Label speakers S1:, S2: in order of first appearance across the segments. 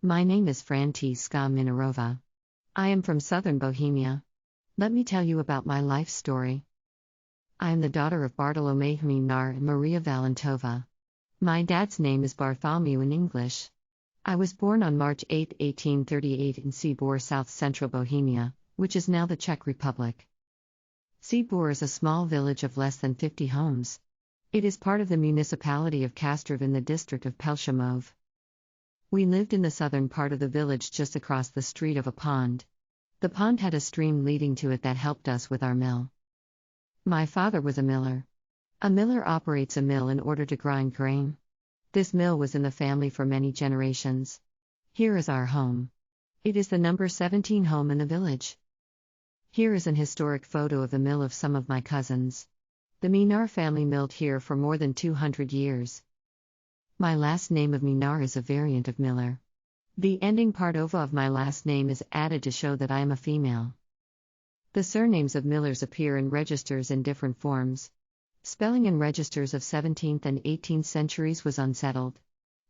S1: My name is Frantiska Minarova. I am from southern Bohemia. Let me tell you about my life story. I am the daughter of Bartolomej Mlynar and Maria Valentova. My dad's name is Bartholomew in English. I was born on March 8, 1838 in Sebor, south-central Bohemia, which is now the Czech Republic. Sebor is a small village of less than 50 homes. It is part of the municipality of Kastrov in the district of Pelšimov. We lived in the southern part of the village just across the street of a pond. The pond had a stream leading to it that helped us with our mill. My father was a miller. A miller operates a mill in order to grind grain. This mill was in the family for many generations. Here is our home. It is the number 17 home in the village. Here is an historic photo of the mill of some of my cousins. The Mlynar family milled here for more than 200 years. My last name of Mlynar is a variant of Miller. The ending part ova of my last name is added to show that I am a female. The surnames of Millers appear in registers in different forms. Spelling in registers of 17th and 18th centuries was unsettled.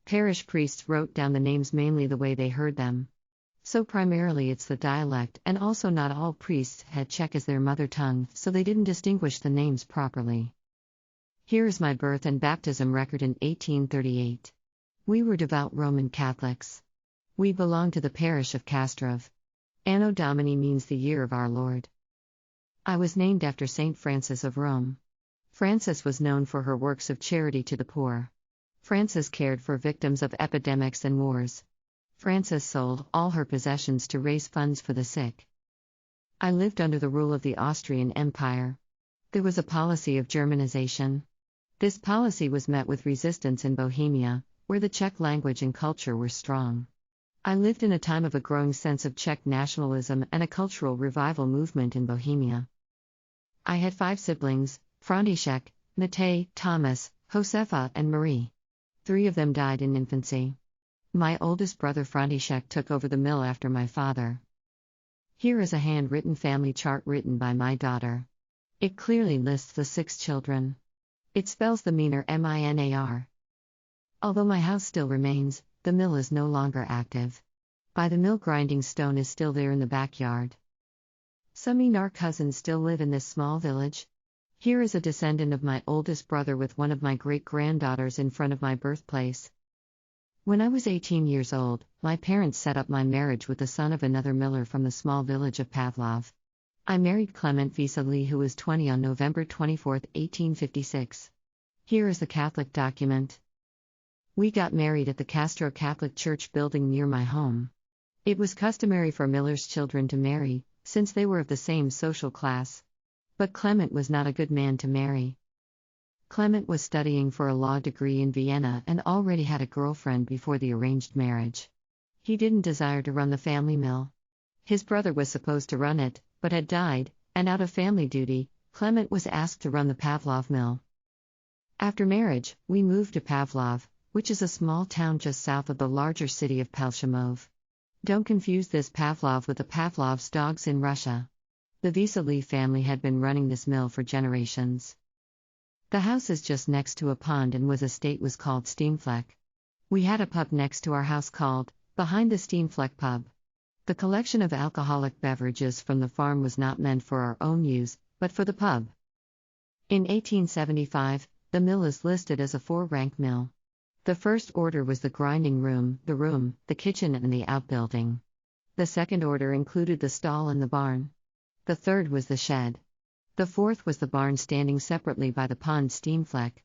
S1: Parish priests wrote down the names mainly the way they heard them. So primarily it's the dialect, and also not all priests had Czech as their mother tongue, so they didn't distinguish the names properly. Here is my birth and baptism record in 1838. We were devout Roman Catholics. We belonged to the parish of Kastrov. Anno Domini means the year of our Lord. I was named after Saint Francis of Rome. Frances was known for her works of charity to the poor. Frances cared for victims of epidemics and wars. Frances sold all her possessions to raise funds for the sick. I lived under the rule of the Austrian Empire. There was a policy of Germanization. This policy was met with resistance in Bohemia, where the Czech language and culture were strong. I lived in a time of a growing sense of Czech nationalism and a cultural revival movement in Bohemia. I had 5 siblings, František, Matej, Thomas, Josefa, and Marie. 3 of them died in infancy. My oldest brother František took over the mill after my father. Here is a handwritten family chart written by my daughter. It clearly lists the 6 children. It spells the Mlynar Minar. Although my house still remains, the mill is no longer active. By the mill grinding stone is still there in the backyard. Some Mlynar cousins still live in this small village. Here is a descendant of my oldest brother with one of my great-granddaughters in front of my birthplace. When I was 18 years old, my parents set up my marriage with the son of another miller from the small village of Pavlov. I married Clement Vesela, who was 20 on November 24, 1856. Here is the Catholic document. We got married at the Castro Catholic Church building near my home. It was customary for millers' children to marry, since they were of the same social class. But Clement was not a good man to marry. Clement was studying for a law degree in Vienna and already had a girlfriend before the arranged marriage. He didn't desire to run the family mill. His brother was supposed to run it, but had died, and out of family duty, Clement was asked to run the Pavlov mill. After marriage, we moved to Pavlov, which is a small town just south of the larger city of Pelšimov. Don't confuse this Pavlov with the Pavlov's dogs in Russia. The Vesela family had been running this mill for generations. The house is just next to a pond and was estate was called Steamfleck. We had a pub next to our house called, Behind the Steamfleck Pub. The collection of alcoholic beverages from the farm was not meant for our own use, but for the pub. In 1875, the mill is listed as a 4-rank mill. The first order was the grinding room, the kitchen and the outbuilding. The second order included the stall and the barn. The third was the shed. The fourth was the barn standing separately by the pond Steamfleck.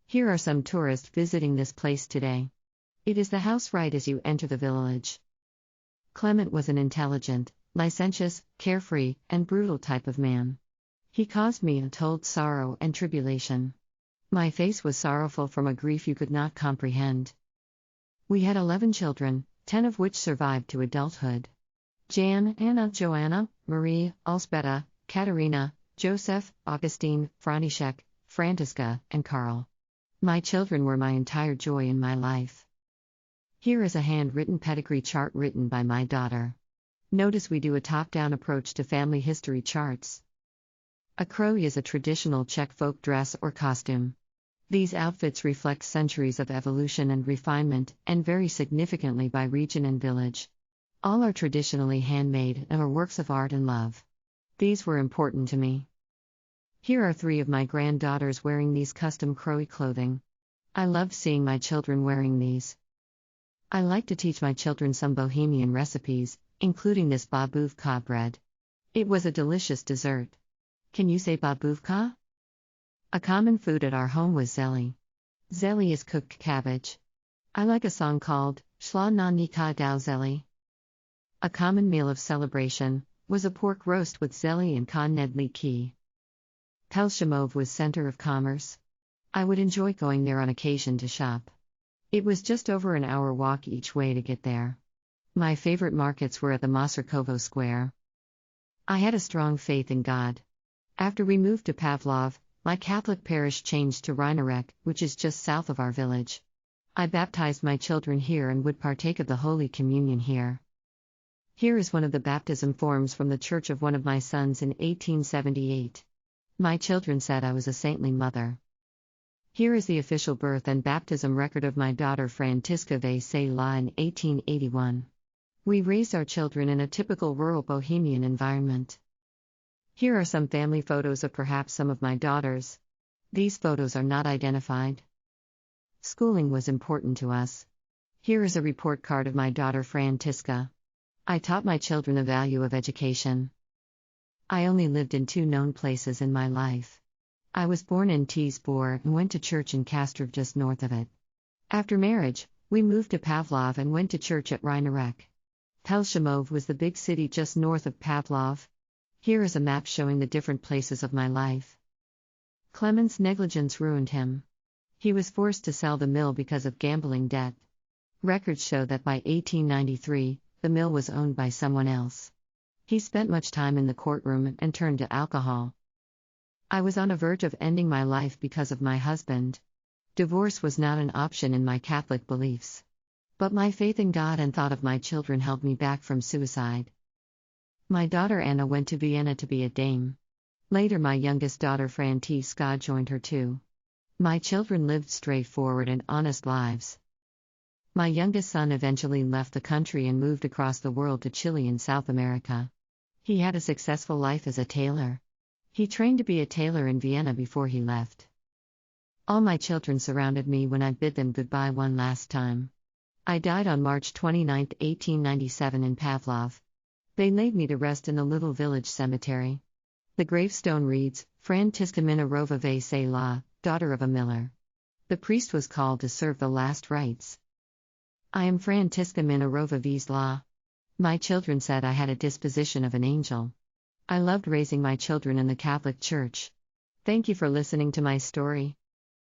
S1: Here are some tourists visiting this place today. It is the house right as you enter the village. Clement was an intelligent, licentious, carefree, and brutal type of man. He caused me untold sorrow and tribulation. My face was sorrowful from a grief you could not comprehend. We had 11 children, 10 of which survived to adulthood. Jan, Anna, Joanna, Marie, Alzbeta, Katerina, Joseph, Augustine, František, Frantiska, and Karl. My children were my entire joy in my life. Here is a handwritten pedigree chart written by my daughter. Notice we do a top-down approach to family history charts. A kroj is a traditional Czech folk dress or costume. These outfits reflect centuries of evolution and refinement, and vary significantly by region and village. All are traditionally handmade and are works of art and love. These were important to me. Here are 3 of my granddaughters wearing these custom Crowy clothing. I loved seeing my children wearing these. I like to teach my children some Bohemian recipes, including this babuvka bread. It was a delicious dessert. Can you say babuvka? A common food at our home was zeli. Zeli is cooked cabbage. I like a song called Szła na nika dał zeli. A common meal of celebration was a pork roast with zeli and konnedli key. Pelshimov was center of commerce. I would enjoy going there on occasion to shop. It was just over an hour walk each way to get there. My favorite markets were at the Masarkovo Square. I had a strong faith in God. After we moved to Pavlov, my Catholic parish changed to Rynarek, which is just south of our village. I baptized my children here and would partake of the Holy Communion here. Here is one of the baptism forms from the church of one of my sons in 1878. My children said I was a saintly mother. Here is the official birth and baptism record of my daughter Frantiska Vesela in 1881. We raised our children in a typical rural Bohemian environment. Here are some family photos of perhaps some of my daughters. These photos are not identified. Schooling was important to us. Here is a report card of my daughter Frantiska. I taught my children the value of education. I only lived in 2 known places in my life. I was born in Tizbor and went to church in Kastrov just north of it. After marriage, we moved to Pavlov and went to church at Rynarek. Pelshimov was the big city just north of Pavlov. Here is a map showing the different places of my life. Clement's negligence ruined him. He was forced to sell the mill because of gambling debt. Records show that by 1893, the mill was owned by someone else. He spent much time in the courtroom and turned to alcohol. I was on the verge of ending my life because of my husband. Divorce was not an option in my Catholic beliefs. But my faith in God and thought of my children held me back from suicide. My daughter Anna went to Vienna to be a dame. Later my youngest daughter Frantiska joined her too. My children lived straightforward and honest lives. My youngest son eventually left the country and moved across the world to Chile in South America. He had a successful life as a tailor. He trained to be a tailor in Vienna before he left. All my children surrounded me when I bid them goodbye one last time. I died on March 29, 1897 in Pavlov. They laid me to rest in the little village cemetery. The gravestone reads, Frantiska Minarova Vesela, daughter of a miller. The priest was called to serve the last rites. I am Frantiska Minarova Vesela. My children said I had a disposition of an angel. I loved raising my children in the Catholic Church. Thank you for listening to my story.